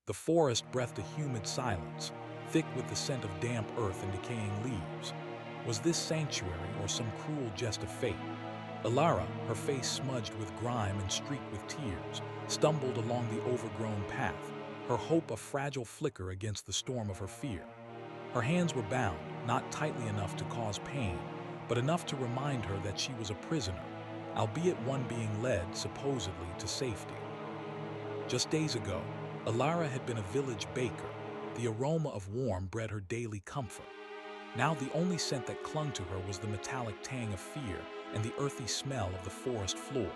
The forest breathed a humid silence, thick with the scent of damp earth and decaying leaves. Was this sanctuary or some cruel jest of fate? Alara, her face smudged with grime and streaked with tears, stumbled along the overgrown path, her hope a fragile flicker against the storm of her fear. Her hands were bound, not tightly enough to cause pain, but enough to remind her that she was a prisoner, albeit one being led, supposedly, to safety. Just days ago, Alara had been a village baker. The aroma of warm bred her daily comfort. Now the only scent that clung to her was the metallic tang of fear and the earthy smell of the forest floor.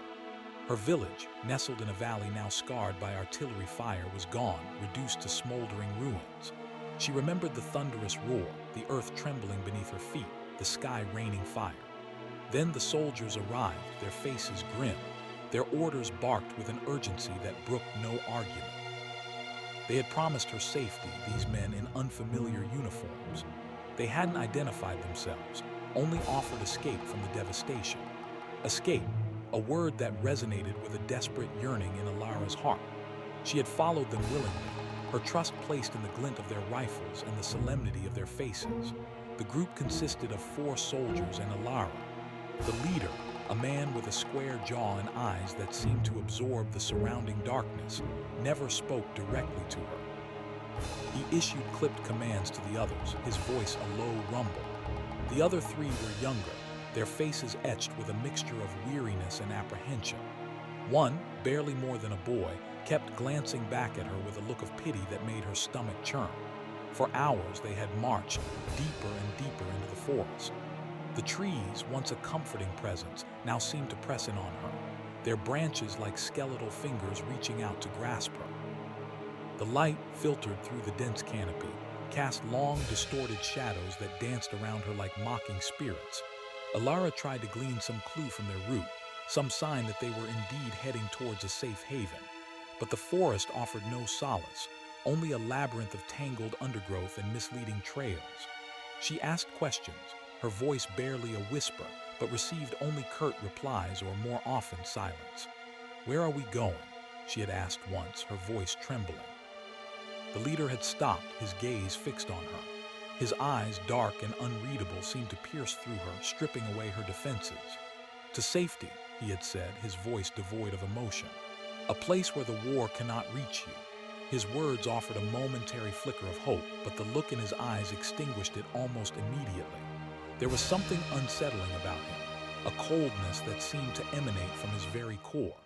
Her village, nestled in a valley now scarred by artillery fire, was gone, reduced to smoldering ruins. She remembered the thunderous roar, the earth trembling beneath her feet, the sky raining fire. Then the soldiers arrived, their faces grim. Their orders barked with an urgency that brooked no argument. They had promised her safety, these men in unfamiliar uniforms. They hadn't identified themselves, only offered escape from the devastation. Escape, a word that resonated with a desperate yearning in Alara's heart. She had followed them willingly, her trust placed in the glint of their rifles and the solemnity of their faces. The group consisted of 4 soldiers and Alara. The leader, a man with a square jaw and eyes that seemed to absorb the surrounding darkness, never spoke directly to her. He issued clipped commands to the others, his voice a low rumble. The other 3 were younger, their faces etched with a mixture of weariness and apprehension. One, barely more than a boy, kept glancing back at her with a look of pity that made her stomach churn. For hours they had marched deeper and deeper into the forest. The trees, once a comforting presence, now seemed to press in on her, their branches like skeletal fingers reaching out to grasp her. The light, filtered through the dense canopy, cast long, distorted shadows that danced around her like mocking spirits. Alara tried to glean some clue from their route, some sign that they were indeed heading towards a safe haven. But the forest offered no solace, only a labyrinth of tangled undergrowth and misleading trails. She asked questions, her voice barely a whisper, but received only curt replies or more often silence. "Where are we going?" she had asked once, her voice trembling. The leader had stopped, his gaze fixed on her. His eyes, dark and unreadable, seemed to pierce through her, stripping away her defenses. "To safety," he had said, his voice devoid of emotion. "A place where the war cannot reach you." His words offered a momentary flicker of hope, but the look in his eyes extinguished it almost immediately. There was something unsettling about him, a coldness that seemed to emanate from his very core.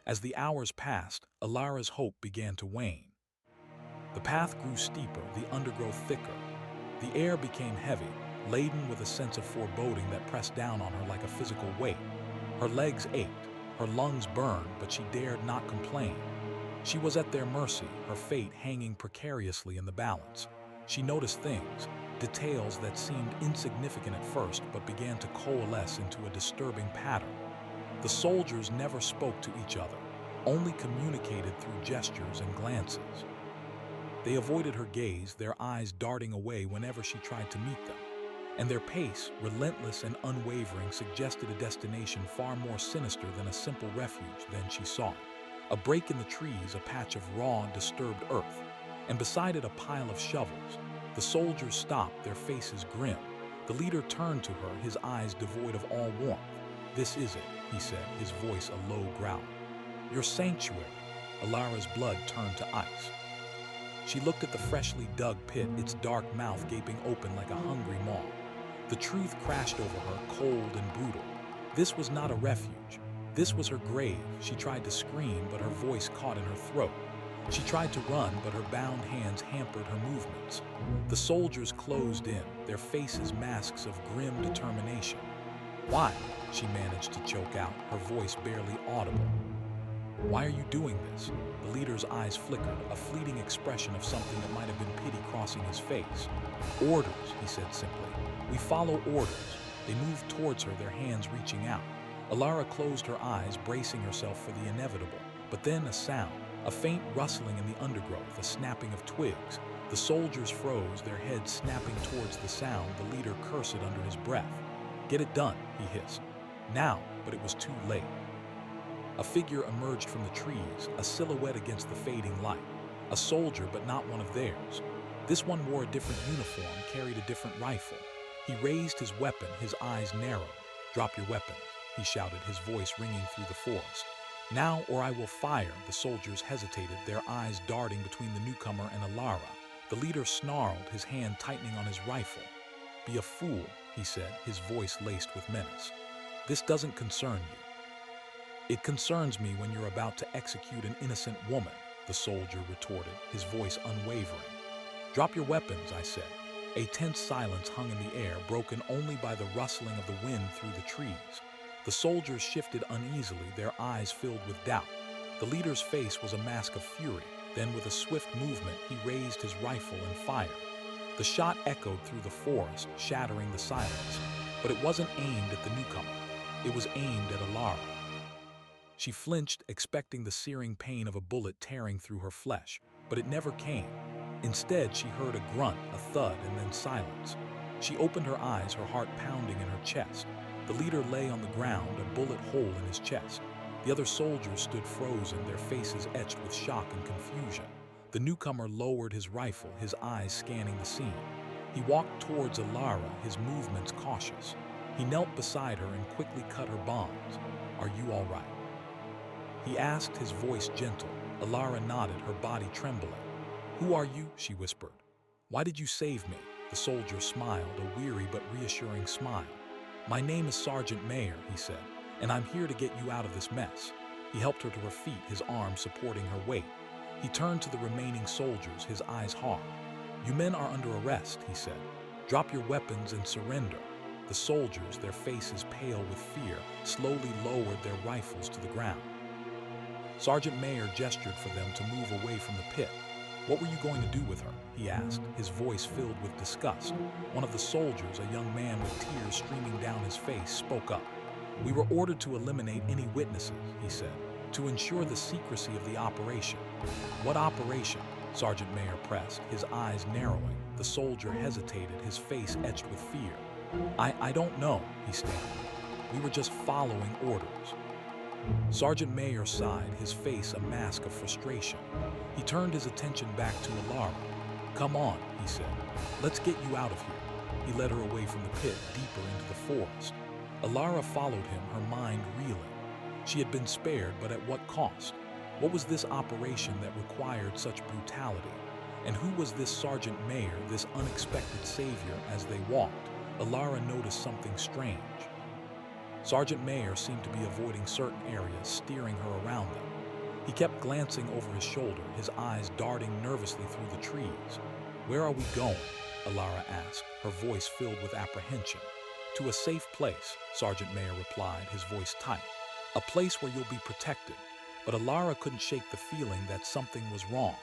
As the hours passed, Alara's hope began to wane. The path grew steeper, the undergrowth thicker. The air became heavy, laden with a sense of foreboding that pressed down on her like a physical weight. Her legs ached, her lungs burned, but she dared not complain. She was at their mercy, her fate hanging precariously in the balance. She noticed things, details that seemed insignificant at first but began to coalesce into a disturbing pattern. The soldiers never spoke to each other, only communicated through gestures and glances. They avoided her gaze, their eyes darting away whenever she tried to meet them. And their pace, relentless and unwavering, suggested a destination far more sinister than a simple refuge than she sought. A break in the trees, a patch of raw, disturbed earth, and beside it a pile of shovels. The soldiers stopped, their faces grim. The leader turned to her, his eyes devoid of all warmth. "This is it," he said, his voice a low growl. "Your sanctuary." Alara's blood turned to ice. She looked at the freshly dug pit, its dark mouth gaping open like a hungry maw. The truth crashed over her, cold and brutal. This was not a refuge. This was her grave. She tried to scream, but her voice caught in her throat. She tried to run, but her bound hands hampered her movements. The soldiers closed in, their faces masks of grim determination. "Why?" she managed to choke out, her voice barely audible. "Why are you doing this?" The leader's eyes flickered, a fleeting expression of something that might have been pity crossing his face. "Orders," he said simply. "We follow orders." They moved towards her, their hands reaching out. Alara closed her eyes, bracing herself for the inevitable. But then a sound, a faint rustling in the undergrowth, a snapping of twigs. The soldiers froze, their heads snapping towards the sound, the leader cursed under his breath. "Get it done," he hissed. Now, but it was too late. A figure emerged from the trees, a silhouette against the fading light. A soldier, but not one of theirs. This one wore a different uniform, carried a different rifle. He raised his weapon, his eyes narrowed. "Drop your weapons," he shouted, his voice ringing through the forest. "Now or I will fire." The soldiers hesitated, their eyes darting between the newcomer and Alara. The leader snarled, his hand tightening on his rifle. "Be a fool," he said, his voice laced with menace. "This doesn't concern you." "It concerns me when you're about to execute an innocent woman," the soldier retorted, his voice unwavering. "Drop your weapons," I said. A tense silence hung in the air, broken only by the rustling of the wind through the trees. The soldiers shifted uneasily, their eyes filled with doubt. The leader's face was a mask of fury. Then, with a swift movement, he raised his rifle and fired. The shot echoed through the forest, shattering the silence. But it wasn't aimed at the newcomer. It was aimed at Alara. She flinched, expecting the searing pain of a bullet tearing through her flesh, but it never came. Instead, she heard a grunt, a thud, and then silence. She opened her eyes, her heart pounding in her chest. The leader lay on the ground, a bullet hole in his chest. The other soldiers stood frozen, their faces etched with shock and confusion. The newcomer lowered his rifle, his eyes scanning the scene. He walked towards Alara, his movements cautious. He knelt beside her and quickly cut her bonds. "Are you all right?" he asked, his voice gentle. Alara nodded, her body trembling. "Who are you?" she whispered. "Why did you save me?" The soldier smiled, a weary but reassuring smile. "My name is Sergeant Mayer," he said, "and I'm here to get you out of this mess." He helped her to her feet, his arm supporting her weight. He turned to the remaining soldiers, his eyes hard. "You men are under arrest," he said. "Drop your weapons and surrender." The soldiers, their faces pale with fear, slowly lowered their rifles to the ground. Sergeant Mayer gestured for them to move away from the pit. "What were you going to do with her?" he asked, his voice filled with disgust. One of the soldiers, a young man with tears streaming down his face, spoke up. "We were ordered to eliminate any witnesses," he said, "to ensure the secrecy of the operation." "What operation?" Sergeant Mayer pressed, his eyes narrowing. The soldier hesitated, his face etched with fear. I don't know," he stammered. "We were just following orders." Sergeant Mayer sighed, his face a mask of frustration. He turned his attention back to Alara. "Come on," he said. "Let's get you out of here." He led her away from the pit, deeper into the forest. Alara followed him, her mind reeling. She had been spared, but at what cost? What was this operation that required such brutality? And who was this Sergeant Mayer, this unexpected savior? As they walked, Alara noticed something strange. Sergeant Mayer seemed to be avoiding certain areas, steering her around them. He kept glancing over his shoulder, his eyes darting nervously through the trees. "Where are we going?" Alara asked, her voice filled with apprehension. "To a safe place," Sergeant Mayer replied, his voice tight. "A place where you'll be protected." But Alara couldn't shake the feeling that something was wrong.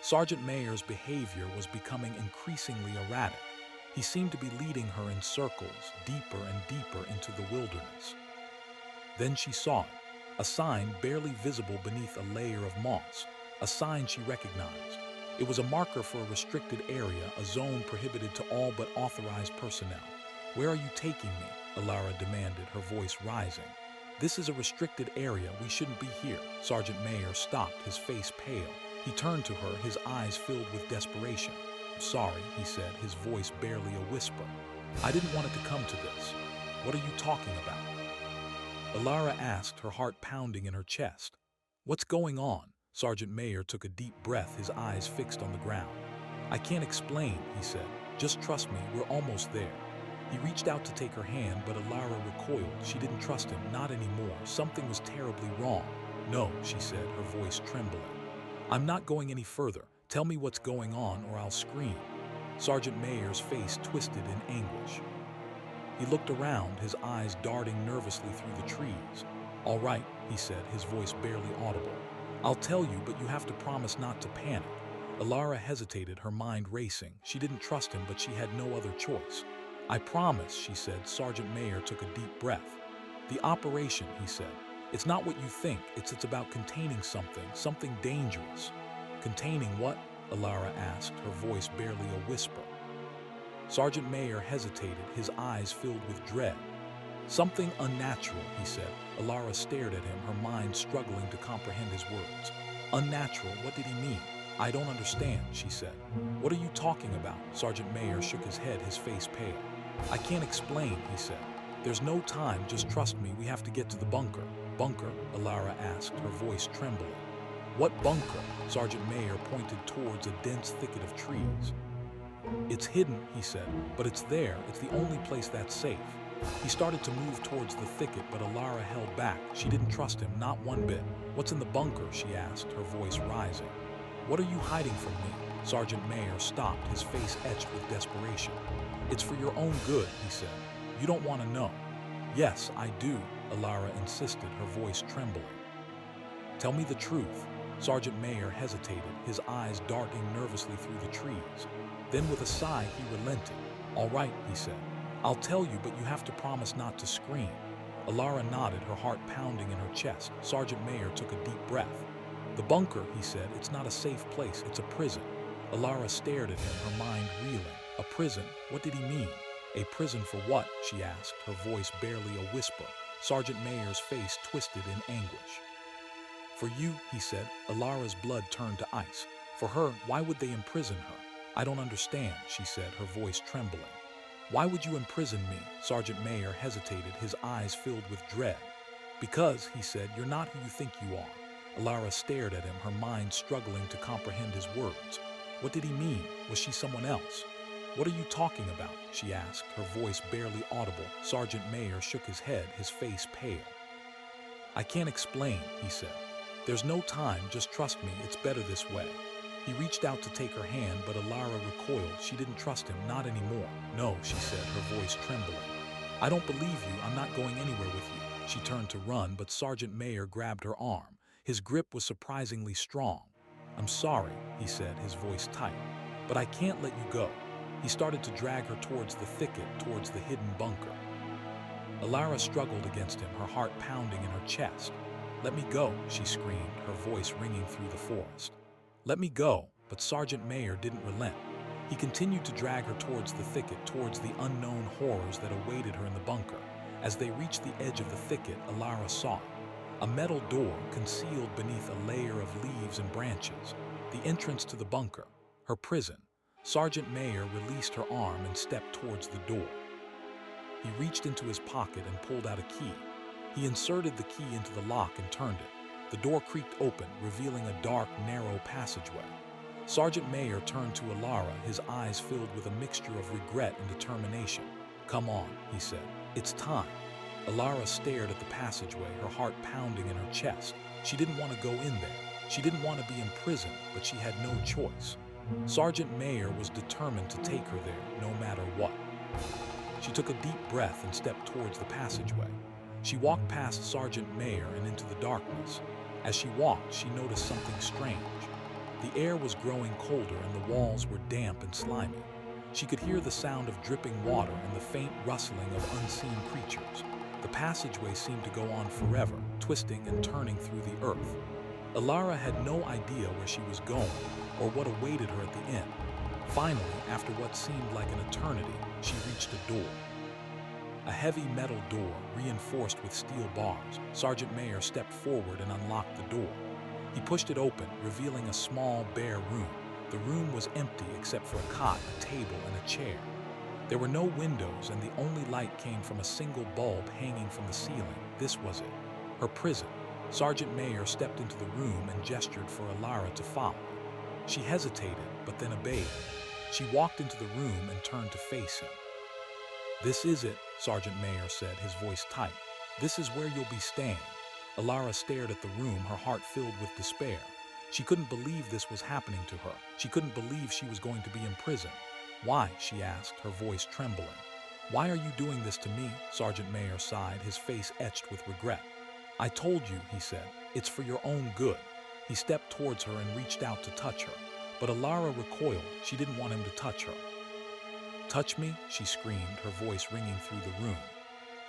Sergeant Mayer's behavior was becoming increasingly erratic. He seemed to be leading her in circles, deeper and deeper into the wilderness. Then she saw it, a sign barely visible beneath a layer of moss, a sign she recognized. It was a marker for a restricted area, a zone prohibited to all but authorized personnel. "Where are you taking me?" Alara demanded, her voice rising. "This is a restricted area. We shouldn't be here." Sergeant Mayer stopped, his face pale. He turned to her, his eyes filled with desperation. "Sorry," he said, his voice barely a whisper. "I didn't want it to come to this." "What are you talking about?" Alara asked, her heart pounding in her chest. "What's going on?" Sergeant Mayer took a deep breath, his eyes fixed on the ground. "I can't explain," he said. "Just trust me, we're almost there." He reached out to take her hand, but Alara recoiled. She didn't trust him, not anymore. Something was terribly wrong. "No," she said, her voice trembling. "I'm not going any further. Tell me what's going on or I'll scream." Sergeant Mayer's face twisted in anguish. He looked around, his eyes darting nervously through the trees. "All right," he said, his voice barely audible. "I'll tell you, but you have to promise not to panic." Alara hesitated, her mind racing. She didn't trust him, but she had no other choice. "I promise," she said. Sergeant Mayer took a deep breath. "The operation," he said. "It's not what you think. It's about containing something dangerous." "Containing what?" Alara asked, her voice barely a whisper. Sergeant Mayer hesitated, his eyes filled with dread. "Something unnatural," he said. Alara stared at him, her mind struggling to comprehend his words. "Unnatural? What did he mean?" I don't understand, she said. What are you talking about? Sergeant Mayer shook his head, his face pale. I can't explain, he said. There's no time, just trust me, we have to get to the bunker. Bunker? Alara asked, her voice trembling. What bunker? Sergeant Mayer pointed towards a dense thicket of trees. It's hidden, he said, but it's there. It's the only place that's safe. He started to move towards the thicket, but Alara held back. She didn't trust him, not one bit. What's in the bunker? She asked, her voice rising. What are you hiding from me? Sergeant Mayer stopped, his face etched with desperation. It's for your own good, he said. You don't want to know. Yes, I do, Alara insisted, her voice trembling. Tell me the truth. Sergeant Mayer hesitated, his eyes darting nervously through the trees. Then with a sigh, he relented. All right, he said. I'll tell you, but you have to promise not to scream. Alara nodded, her heart pounding in her chest. Sergeant Mayer took a deep breath. The bunker, he said, it's not a safe place, it's a prison. Alara stared at him, her mind reeling. A prison? What did he mean? A prison for what? She asked, her voice barely a whisper. Sergeant Mayer's face twisted in anguish. For you, he said. Alara's blood turned to ice. For her, why would they imprison her? I don't understand, she said, her voice trembling. Why would you imprison me? Sergeant Mayer hesitated, his eyes filled with dread. Because, he said, you're not who you think you are. Alara stared at him, her mind struggling to comprehend his words. What did he mean? Was she someone else? What are you talking about? She asked, her voice barely audible. Sergeant Mayer shook his head, his face pale. I can't explain, he said. There's no time, just trust me, it's better this way. He reached out to take her hand, but Alara recoiled. She didn't trust him, not anymore. No, she said, her voice trembling. I don't believe you, I'm not going anywhere with you. She turned to run, but Sergeant Mayer grabbed her arm. His grip was surprisingly strong. I'm sorry, he said, his voice tight, but I can't let you go. He started to drag her towards the thicket, towards the hidden bunker. Alara struggled against him, her heart pounding in her chest. Let me go, she screamed, her voice ringing through the forest. Let me go, but Sergeant Mayer didn't relent. He continued to drag her towards the thicket, towards the unknown horrors that awaited her in the bunker. As they reached the edge of the thicket, Alara saw a metal door concealed beneath a layer of leaves and branches. The entrance to the bunker, her prison. Sergeant Mayer released her arm and stepped towards the door. He reached into his pocket and pulled out a key. He inserted the key into the lock and turned it. The door creaked open, revealing a dark, narrow passageway. Sergeant Mayer turned to Alara, his eyes filled with a mixture of regret and determination. Come on, he said. It's time. Alara stared at the passageway, her heart pounding in her chest. She didn't want to go in there. She didn't want to be imprisoned, but she had no choice. Sergeant Mayer was determined to take her there, no matter what. She took a deep breath and stepped towards the passageway. She walked past Sergeant Mayer and into the darkness. As she walked, she noticed something strange. The air was growing colder and the walls were damp and slimy. She could hear the sound of dripping water and the faint rustling of unseen creatures. The passageway seemed to go on forever, twisting and turning through the earth. Alara had no idea where she was going or what awaited her at the end. Finally, after what seemed like an eternity, she reached a door. A heavy metal door, reinforced with steel bars. Sergeant Mayer stepped forward and unlocked the door. He pushed it open, revealing a small, bare room. The room was empty except for a cot, a table, and a chair. There were no windows, and the only light came from a single bulb hanging from the ceiling. This was it, her prison. Sergeant Mayer stepped into the room and gestured for Alara to follow. She hesitated, but then obeyed. She walked into the room and turned to face him. This is it, Sergeant Mayer said, his voice tight. This is where you'll be staying. Alara stared at the room, her heart filled with despair. She couldn't believe this was happening to her. She couldn't believe she was going to be imprisoned. Why? She asked, her voice trembling. Why are you doing this to me? Sergeant Mayer sighed, his face etched with regret. I told you, he said. It's for your own good. He stepped towards her and reached out to touch her. But Alara recoiled. She didn't want him to touch her. Touch me? She screamed, her voice ringing through the room.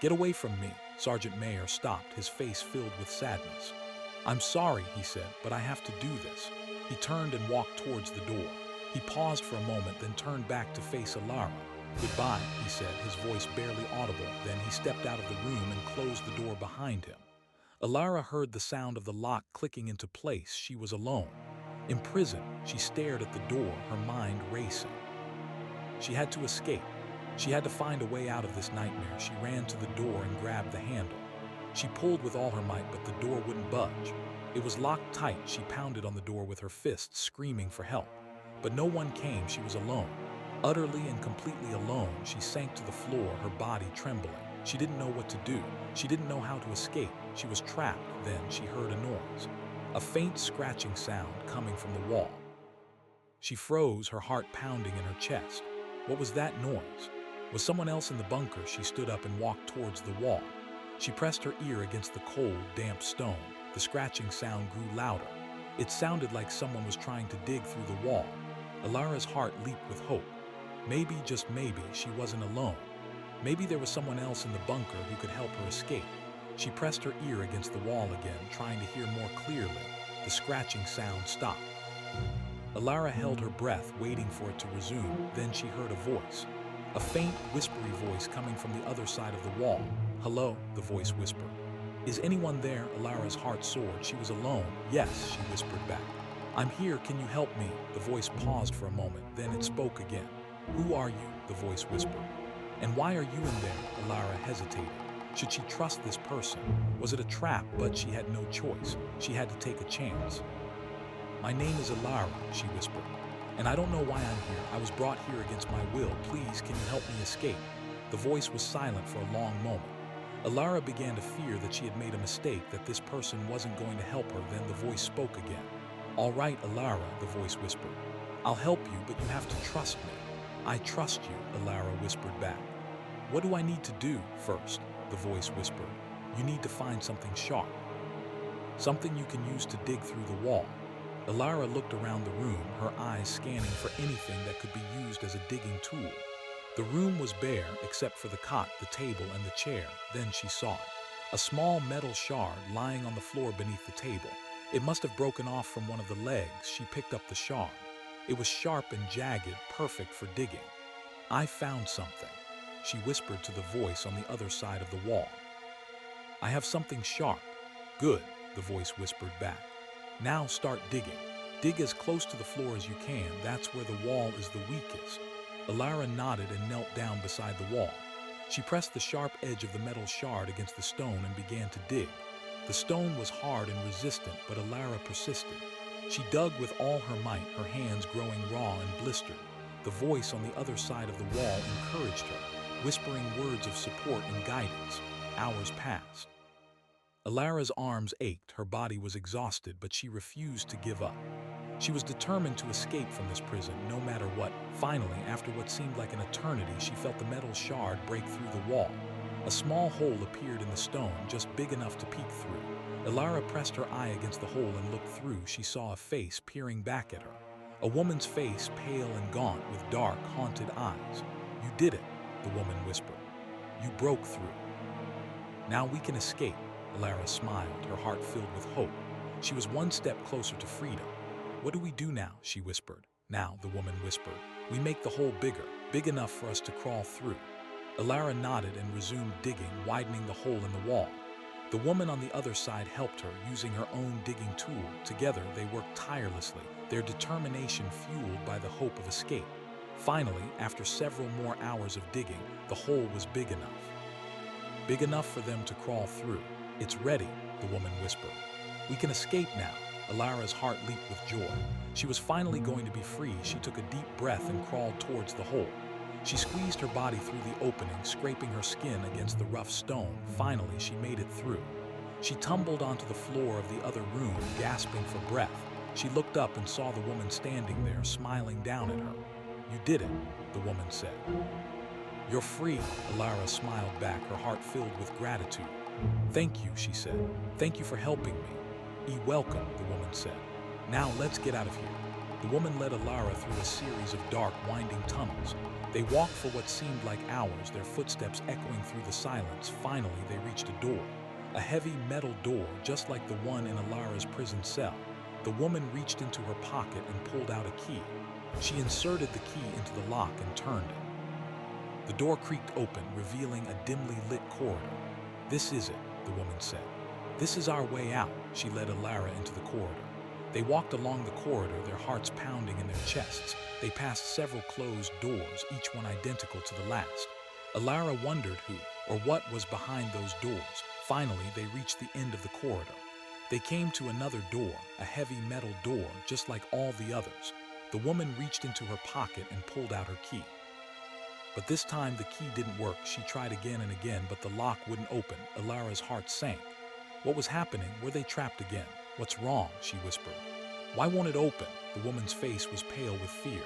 Get away from me. Sergeant Mayer stopped, his face filled with sadness. I'm sorry, he said, but I have to do this. He turned and walked towards the door. He paused for a moment, then turned back to face Alara. Goodbye, he said, his voice barely audible. Then he stepped out of the room and closed the door behind him. Alara heard the sound of the lock clicking into place. She was alone. Imprisoned, she stared at the door, her mind racing. She had to escape. She had to find a way out of this nightmare. She ran to the door and grabbed the handle. She pulled with all her might, but the door wouldn't budge. It was locked tight. She pounded on the door with her fists, screaming for help. But no one came. She was alone. Utterly and completely alone, she sank to the floor, her body trembling. She didn't know what to do. She didn't know how to escape. She was trapped. Then she heard a noise. A faint scratching sound coming from the wall. She froze, her heart pounding in her chest. What was that noise? Was someone else in the bunker? She stood up and walked towards the wall. She pressed her ear against the cold, damp stone. The scratching sound grew louder. It sounded like someone was trying to dig through the wall. Alara's heart leaped with hope. Maybe, just maybe, she wasn't alone. Maybe there was someone else in the bunker who could help her escape. She pressed her ear against the wall again, trying to hear more clearly. The scratching sound stopped. Alara held her breath, waiting for it to resume. Then she heard a voice. A faint, whispery voice coming from the other side of the wall. "Hello," the voice whispered. "Is anyone there?" Alara's heart soared. She was alone. "Yes," she whispered back. "I'm here. Can you help me?" The voice paused for a moment. Then it spoke again. "Who are you?" the voice whispered. "And why are you in there?" Alara hesitated. Should she trust this person? Was it a trap? But she had no choice. She had to take a chance. "My name is Alara," she whispered. "And I don't know why I'm here. I was brought here against my will. Please, can you help me escape?" The voice was silent for a long moment. Alara began to fear that she had made a mistake, that this person wasn't going to help her. Then the voice spoke again. "All right, Alara," the voice whispered. "I'll help you, but you have to trust me." "I trust you," Alara whispered back. "What do I need to do?" "First," the voice whispered, "you need to find something sharp. Something you can use to dig through the wall." Alara looked around the room, her eyes scanning for anything that could be used as a digging tool. The room was bare, except for the cot, the table, and the chair. Then she saw it. A small metal shard lying on the floor beneath the table. It must have broken off from one of the legs. She picked up the shard. It was sharp and jagged, perfect for digging. "I found something," she whispered to the voice on the other side of the wall. "I have something sharp." "Good," the voice whispered back. "Now start digging. Dig as close to the floor as you can. That's where the wall is the weakest." Alara nodded and knelt down beside the wall. She pressed the sharp edge of the metal shard against the stone and began to dig. The stone was hard and resistant, but Alara persisted. She dug with all her might, her hands growing raw and blistered. The voice on the other side of the wall encouraged her, whispering words of support and guidance. Hours passed. Alara's arms ached, her body was exhausted, but she refused to give up. She was determined to escape from this prison, no matter what. Finally, after what seemed like an eternity, she felt the metal shard break through the wall. A small hole appeared in the stone, just big enough to peek through. Alara pressed her eye against the hole and looked through. She saw a face peering back at her. A woman's face, pale and gaunt, with dark, haunted eyes. "You did it," the woman whispered. "You broke through. Now we can escape." Alara smiled, her heart filled with hope. She was one step closer to freedom. "What do we do now?" she whispered. "Now," the woman whispered, "we make the hole bigger, big enough for us to crawl through." Alara nodded and resumed digging, widening the hole in the wall. The woman on the other side helped her, using her own digging tool. Together, they worked tirelessly, their determination fueled by the hope of escape. Finally, after several more hours of digging, the hole was big enough. Big enough for them to crawl through. "It's ready," the woman whispered. "We can escape now." Alara's heart leaped with joy. She was finally going to be free. She took a deep breath and crawled towards the hole. She squeezed her body through the opening, scraping her skin against the rough stone. Finally, she made it through. She tumbled onto the floor of the other room, gasping for breath. She looked up and saw the woman standing there, smiling down at her. "You did it," the woman said. "You're free," Alara smiled back, her heart filled with gratitude. "Thank you," she said. "Thank you for helping me." "Welcome," the woman said. "Now let's get out of here." The woman led Alara through a series of dark, winding tunnels. They walked for what seemed like hours, their footsteps echoing through the silence. Finally, they reached a door. A heavy metal door, just like the one in Alara's prison cell. The woman reached into her pocket and pulled out a key. She inserted the key into the lock and turned it. The door creaked open, revealing a dimly lit corridor. "This is it," the woman said. "This is our way out." She led Alara into the corridor. They walked along the corridor, their hearts pounding in their chests. They passed several closed doors, each one identical to the last. Alara wondered who or what was behind those doors. Finally, they reached the end of the corridor. They came to another door, a heavy metal door, just like all the others. The woman reached into her pocket and pulled out her key. But this time the key didn't work. She tried again and again, but the lock wouldn't open. Alara's heart sank. What was happening? Were they trapped again? "What's wrong?" she whispered. "Why won't it open?" The woman's face was pale with fear.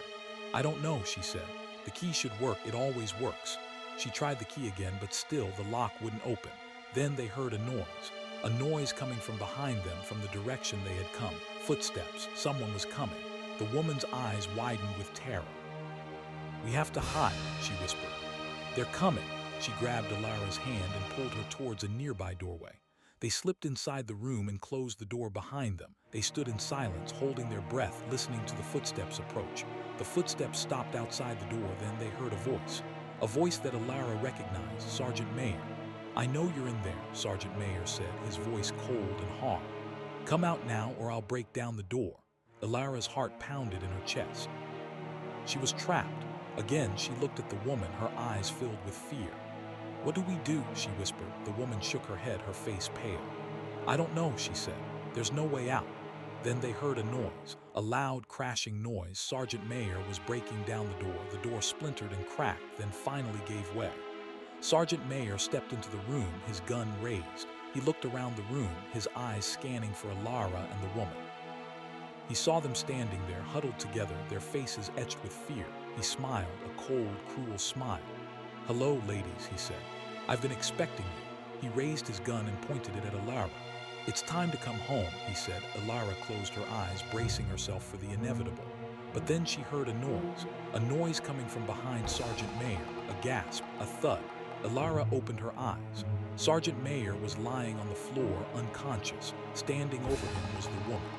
"I don't know," she said. "The key should work. It always works." She tried the key again, but still the lock wouldn't open. Then they heard a noise coming from behind them, from the direction they had come. Footsteps. Someone was coming. The woman's eyes widened with terror. "We have to hide," she whispered. "They're coming." She grabbed Alara's hand and pulled her towards a nearby doorway. They slipped inside the room and closed the door behind them. They stood in silence, holding their breath, listening to the footsteps approach. The footsteps stopped outside the door, then they heard a voice that Alara recognized, Sergeant Mayer. "I know you're in there," Sergeant Mayer said, his voice cold and hard. "Come out now or I'll break down the door." Alara's heart pounded in her chest. She was trapped. Again, she looked at the woman, her eyes filled with fear. "What do we do?" she whispered. The woman shook her head, her face pale. "I don't know," she said. "There's no way out." Then they heard a noise, a loud crashing noise. Sergeant Mayer was breaking down the door. The door splintered and cracked, then finally gave way. Sergeant Mayer stepped into the room, his gun raised. He looked around the room, his eyes scanning for Alara and the woman. He saw them standing there, huddled together, their faces etched with fear. He smiled, a cold, cruel smile. "Hello, ladies," he said. "I've been expecting you." He raised his gun and pointed it at Alara. "It's time to come home," he said. Alara closed her eyes, bracing herself for the inevitable. But then she heard a noise coming from behind Sergeant Mayer, a gasp, a thud. Alara opened her eyes. Sergeant Mayer was lying on the floor, unconscious. Standing over him was the woman.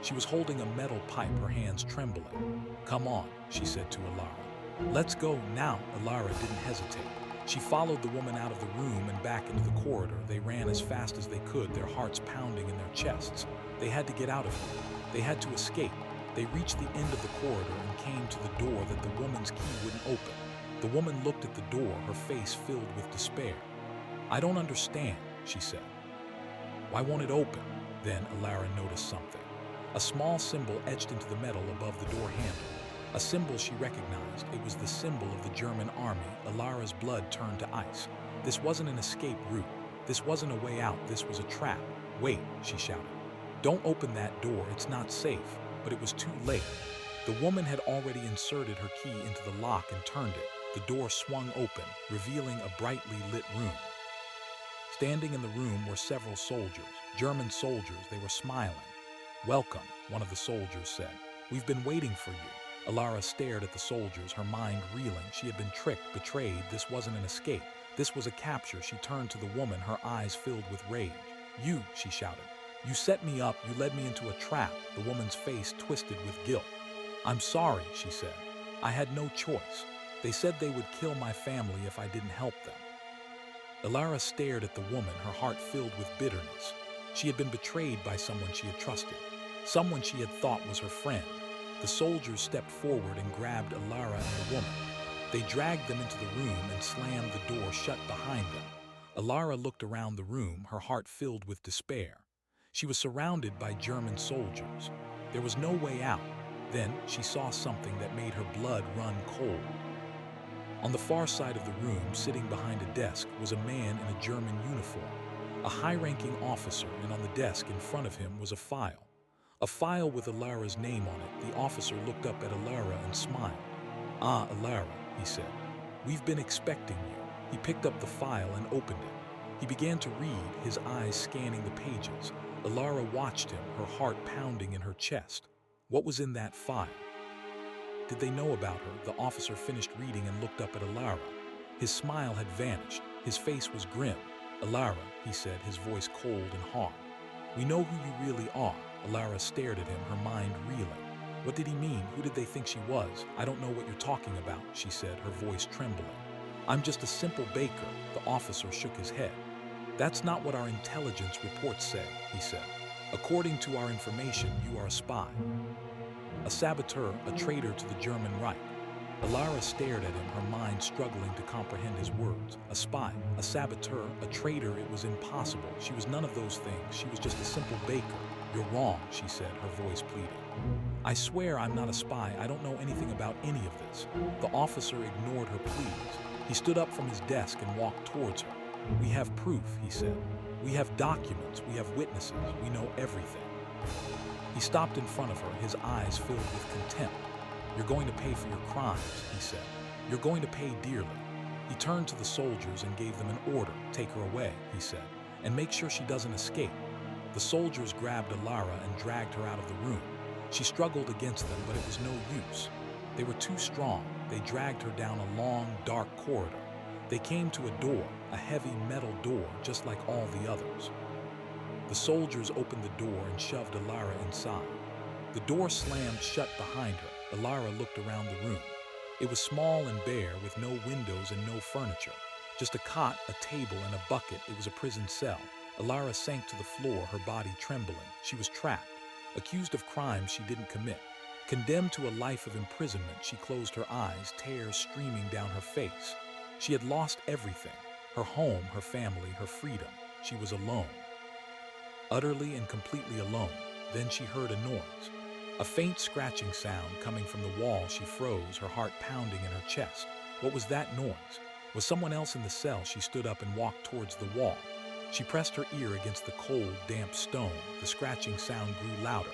She was holding a metal pipe, her hands trembling. "Come on," she said to Alara. "Let's go now." Alara didn't hesitate. She followed the woman out of the room and back into the corridor. They ran as fast as they could, their hearts pounding in their chests. They had to get out of here. They had to escape. They reached the end of the corridor and came to the door that the woman's key wouldn't open. The woman looked at the door, her face filled with despair. "I don't understand," she said. "Why won't it open?" Then Alara noticed something. A small symbol etched into the metal above the door handle. A symbol she recognized. It was the symbol of the German army. Alara's blood turned to ice. This wasn't an escape route. This wasn't a way out. This was a trap. "Wait," she shouted. "Don't open that door. It's not safe." But it was too late. The woman had already inserted her key into the lock and turned it. The door swung open, revealing a brightly lit room. Standing in the room were several soldiers, German soldiers. They were smiling. "Welcome," one of the soldiers said. "We've been waiting for you." Alara stared at the soldiers, her mind reeling. She had been tricked, betrayed. This wasn't an escape. This was a capture. She turned to the woman, her eyes filled with rage. "You," she shouted. "You set me up. You led me into a trap." The woman's face twisted with guilt. "I'm sorry," she said. "I had no choice. They said they would kill my family if I didn't help them." Alara stared at the woman, her heart filled with bitterness. She had been betrayed by someone she had trusted, someone she had thought was her friend. The soldiers stepped forward and grabbed Alara and the woman. They dragged them into the room and slammed the door shut behind them. Alara looked around the room, her heart filled with despair. She was surrounded by German soldiers. There was no way out. Then she saw something that made her blood run cold. On the far side of the room, sitting behind a desk, was a man in a German uniform, a high-ranking officer, and on the desk in front of him was a file. A file with Alara's name on it. The officer looked up at Alara and smiled. "Ah, Alara," he said. "We've been expecting you." He picked up the file and opened it. He began to read, his eyes scanning the pages. Alara watched him, her heart pounding in her chest. What was in that file? Did they know about her? The officer finished reading and looked up at Alara. His smile had vanished. His face was grim. "Alara," he said, his voice cold and hard. "We know who you really are." Alara stared at him, her mind reeling. What did he mean? Who did they think she was? "I don't know what you're talking about," she said, her voice trembling. "I'm just a simple baker." The officer shook his head. "That's not what our intelligence reports say," he said. According to our information, you are a spy, a saboteur, a traitor to the German Reich. Alara stared at him, her mind struggling to comprehend his words. A spy, a saboteur, a traitor, it was impossible. She was none of those things. She was just a simple baker. You're wrong, she said, her voice pleading. I swear I'm not a spy. I don't know anything about any of this. The officer ignored her pleas. He stood up from his desk and walked towards her. We have proof, he said. We have documents. We have witnesses. We know everything. He stopped in front of her, his eyes filled with contempt. You're going to pay for your crimes, he said. You're going to pay dearly. He turned to the soldiers and gave them an order. Take her away, he said, and make sure she doesn't escape. The soldiers grabbed Alara and dragged her out of the room. She struggled against them, but it was no use. They were too strong. They dragged her down a long, dark corridor. They came to a door, a heavy metal door, just like all the others. The soldiers opened the door and shoved Alara inside. The door slammed shut behind her. Alara looked around the room. It was small and bare, with no windows and no furniture. Just a cot, a table, and a bucket. It was a prison cell. Alara sank to the floor, her body trembling. She was trapped, accused of crimes she didn't commit. Condemned to a life of imprisonment, she closed her eyes, tears streaming down her face. She had lost everything, her home, her family, her freedom. She was alone. Utterly and completely alone. Then she heard a noise. A faint scratching sound coming from the wall. She froze, her heart pounding in her chest. What was that noise? Was someone else in the cell? She stood up and walked towards the wall. She pressed her ear against the cold, damp stone. The scratching sound grew louder.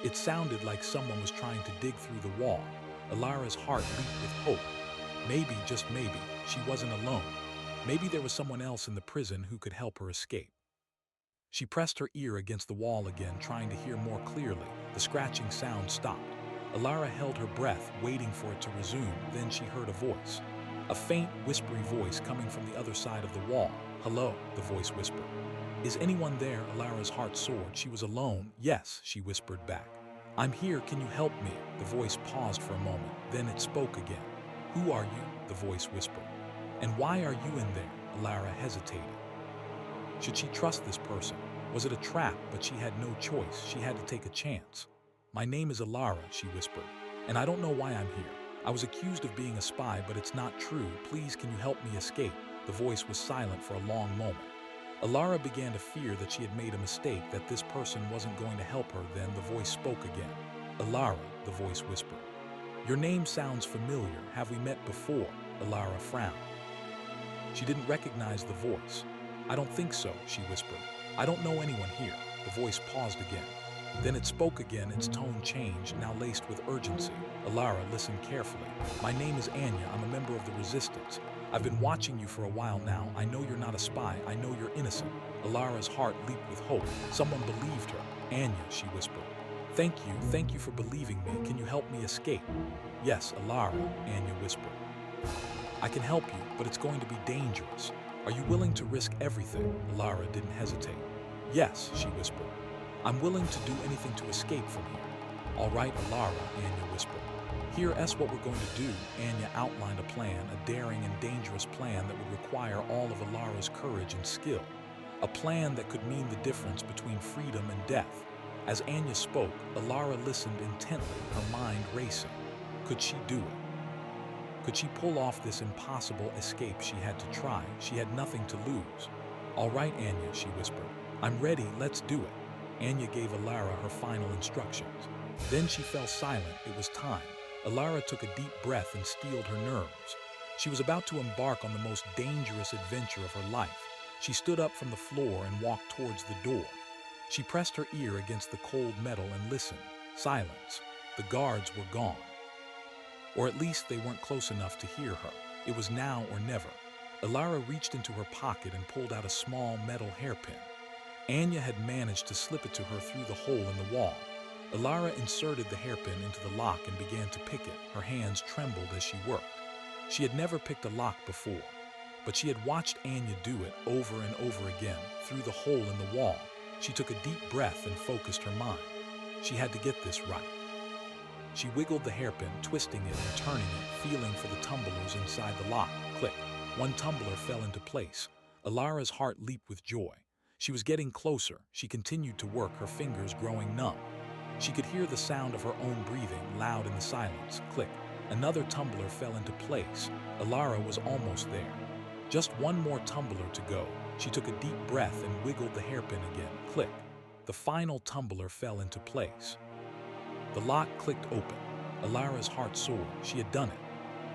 It sounded like someone was trying to dig through the wall. Alara's heart leaped with hope. Maybe, just maybe, she wasn't alone. Maybe there was someone else in the prison who could help her escape. She pressed her ear against the wall again, trying to hear more clearly. The scratching sound stopped. Alara held her breath, waiting for it to resume. Then she heard a voice. A faint, whispery voice coming from the other side of the wall. Hello, the voice whispered. Is anyone there? Alara's heart soared. She was alone. Yes, she whispered back. I'm here. Can you help me? The voice paused for a moment. Then it spoke again. Who are you? The voice whispered. And why are you in there? Alara hesitated. Should she trust this person? Was it a trap? But she had no choice. She had to take a chance. My name is Alara, she whispered, and I don't know why I'm here. I was accused of being a spy, but it's not true. Please, can you help me escape? The voice was silent for a long moment. Alara began to fear that she had made a mistake, that this person wasn't going to help her. Then the voice spoke again. Alara, the voice whispered. Your name sounds familiar. Have we met before? Alara frowned. She didn't recognize the voice. I don't think so, she whispered. I don't know anyone here. The voice paused again. Then it spoke again, its tone changed, now laced with urgency. Alara listened carefully. My name is Anya. I'm a member of the Resistance. I've been watching you for a while now. I know you're not a spy. I know you're innocent. Alara's heart leaped with hope. Someone believed her. Anya, she whispered. Thank you for believing me. Can you help me escape? Yes, Alara, Anya whispered. I can help you, but it's going to be dangerous. Are you willing to risk everything? Alara didn't hesitate. Yes, she whispered. I'm willing to do anything to escape from here. All right, Alara, Anya whispered. Here's what we're going to do. Anya outlined a plan, a daring and dangerous plan that would require all of Alara's courage and skill. A plan that could mean the difference between freedom and death. As Anya spoke, Alara listened intently, her mind racing. Could she do it? Could she pull off this impossible escape? She had to try. She had nothing to lose. All right, Anya, she whispered. I'm ready, let's do it. Anya gave Alara her final instructions. Then she fell silent. It was time. Alara took a deep breath and steeled her nerves. She was about to embark on the most dangerous adventure of her life. She stood up from the floor and walked towards the door. She pressed her ear against the cold metal and listened. Silence. The guards were gone. Or at least they weren't close enough to hear her. It was now or never. Alara reached into her pocket and pulled out a small metal hairpin. Anya had managed to slip it to her through the hole in the wall. Alara inserted the hairpin into the lock and began to pick it. Her hands trembled as she worked. She had never picked a lock before, but she had watched Anya do it over and over again, through the hole in the wall. She took a deep breath and focused her mind. She had to get this right. She wiggled the hairpin, twisting it and turning it, feeling for the tumblers inside the lock. Click. One tumbler fell into place. Alara's heart leaped with joy. She was getting closer. She continued to work, her fingers growing numb. She could hear the sound of her own breathing, loud in the silence. Click. Another tumbler fell into place. Alara was almost there. Just one more tumbler to go. She took a deep breath and wiggled the hairpin again. Click. The final tumbler fell into place. The lock clicked open. Alara's heart soared. She had done it.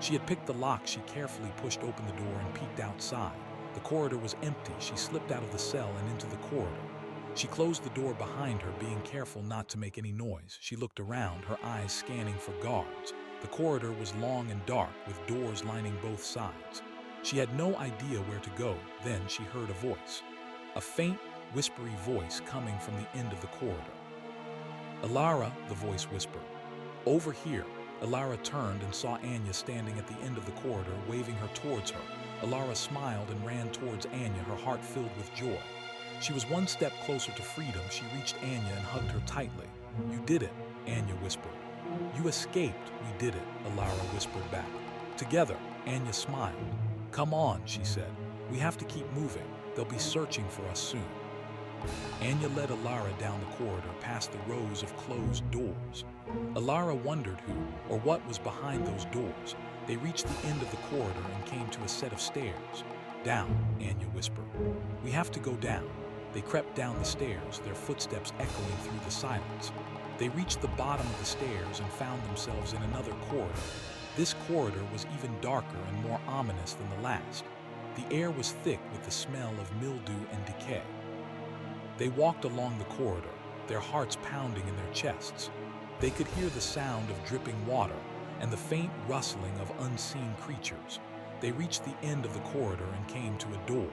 She had picked the lock. She carefully pushed open the door and peeked outside. The corridor was empty. She slipped out of the cell and into the corridor. She closed the door behind her, being careful not to make any noise. She looked around, her eyes scanning for guards. The corridor was long and dark, with doors lining both sides. She had no idea where to go. Then she heard a voice. A faint, whispery voice coming from the end of the corridor. "Alara," the voice whispered. "Over here." Alara turned and saw Anya standing at the end of the corridor, waving her towards her. Alara smiled and ran towards Anya, her heart filled with joy. She was one step closer to freedom. She reached Anya and hugged her tightly. "You did it," Anya whispered. "You escaped." "We did it," Alara whispered back. Together, Anya smiled. "Come on," she said. "We have to keep moving. They'll be searching for us soon." Anya led Alara down the corridor, past the rows of closed doors. Alara wondered who or what was behind those doors. They reached the end of the corridor and came to a set of stairs. "Down," Anya whispered. "We have to go down." They crept down the stairs, their footsteps echoing through the silence. They reached the bottom of the stairs and found themselves in another corridor. This corridor was even darker and more ominous than the last. The air was thick with the smell of mildew and decay. They walked along the corridor, their hearts pounding in their chests. They could hear the sound of dripping water and the faint rustling of unseen creatures. They reached the end of the corridor and came to a door.